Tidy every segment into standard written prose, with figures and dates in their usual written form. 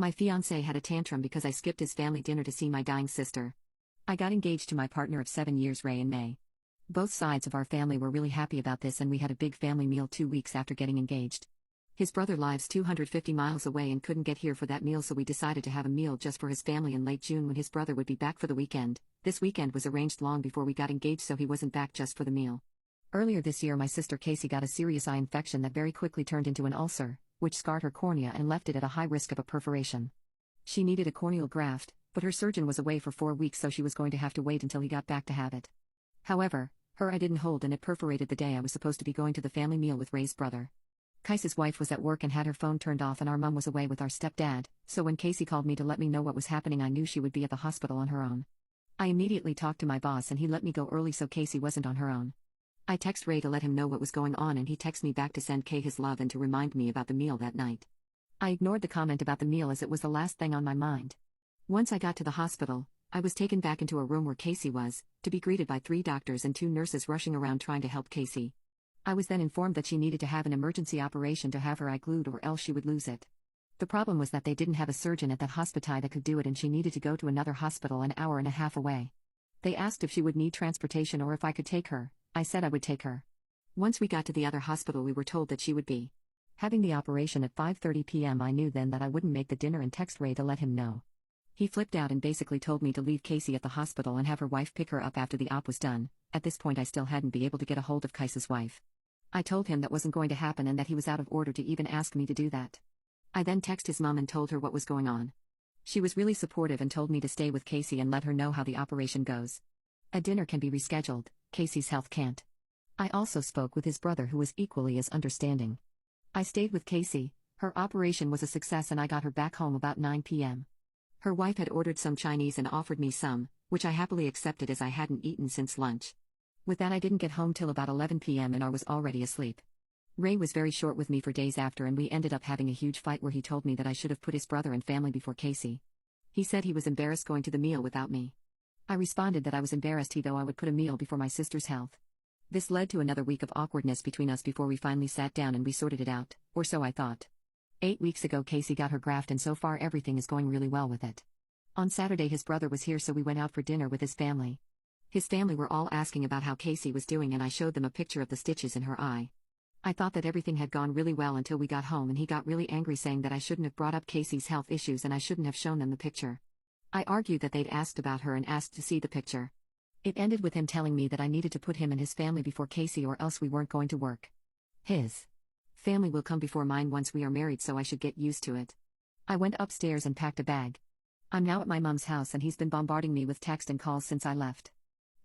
My fiance had a tantrum because I skipped his family dinner to see my dying sister. I got engaged to my partner of 7 years, Ray, in May. Both sides of our family were really happy about this, and we had a big family meal 2 weeks after getting engaged. His brother lives 250 miles away and couldn't get here for that meal, so we decided to have a meal just for his family in late June when his brother would be back for the weekend. This weekend was arranged long before we got engaged, so he wasn't back just for the meal. Earlier this year, my sister Casey got a serious eye infection that very quickly turned into an ulcer, which scarred her cornea and left it at a high risk of a perforation. She needed a corneal graft, but her surgeon was away for 4 weeks, so she was going to have to wait until he got back to have it. However, her eye didn't hold and it perforated the day I was supposed to be going to the family meal with Ray's brother. Kaisa's wife was at work and had her phone turned off, and our mom was away with our stepdad, so when Casey called me to let me know what was happening, I knew she would be at the hospital on her own. I immediately talked to my boss and he let me go early so Casey wasn't on her own. I texted Ray to let him know what was going on, and he texted me back to send Kay his love and to remind me about the meal that night. I ignored the comment about the meal as it was the last thing on my mind. Once I got to the hospital, I was taken back into a room where Casey was, to be greeted by 3 doctors and 2 nurses rushing around trying to help Casey. I was then informed that she needed to have an emergency operation to have her eye glued or else she would lose it. The problem was that they didn't have a surgeon at that hospital that could do it, and she needed to go to another hospital an hour and a half away. They asked if she would need transportation or if I could take her. I said I would take her. Once we got to the other hospital, we were told that she would be having the operation at 5:30 p.m. I knew then that I wouldn't make the dinner and text Ray to let him know. He flipped out and basically told me to leave Casey at the hospital and have her wife pick her up after the op was done. At this point I still hadn't been able to get a hold of Kaisa's wife. I told him that wasn't going to happen and that he was out of order to even ask me to do that. I then texted his mom and told her what was going on. She was really supportive and told me to stay with Casey and let her know how the operation goes. A dinner can be rescheduled, Casey's health can't. I also spoke with his brother, who was equally as understanding. I stayed with Casey. Her operation was a success and I got her back home about 9 p.m. Her wife had ordered some Chinese and offered me some, which I happily accepted as I hadn't eaten since lunch. With that, I didn't get home till about 11 p.m. and I was already asleep. Ray was very short with me for days after, and we ended up having a huge fight where he told me that I should have put his brother and family before Casey. He said he was embarrassed going to the meal without me. I responded that I was embarrassed though I would put a meal before my sister's health. This led to another week of awkwardness between us before we finally sat down and we sorted it out, or so I thought. 8 weeks ago Casey got her graft and so far everything is going really well with it. On Saturday his brother was here, so we went out for dinner with his family. His family were all asking about how Casey was doing and I showed them a picture of the stitches in her eye. I thought that everything had gone really well until we got home and he got really angry, saying that I shouldn't have brought up Casey's health issues and I shouldn't have shown them the picture. I argued that they'd asked about her and asked to see the picture. It ended with him telling me that I needed to put him and his family before Casey or else we weren't going to work. His family will come before mine once we are married, so I should get used to it. I went upstairs and packed a bag. I'm now at my mom's house and he's been bombarding me with text and calls since I left.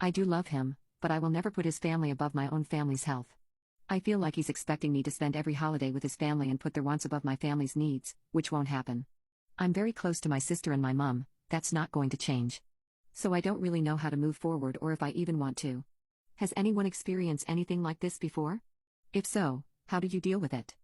I do love him, but I will never put his family above my own family's health. I feel like he's expecting me to spend every holiday with his family and put their wants above my family's needs, which won't happen. I'm very close to my sister and my mom. That's not going to change. So I don't really know how to move forward or if I even want to. Has anyone experienced anything like this before? If so, how did you deal with it?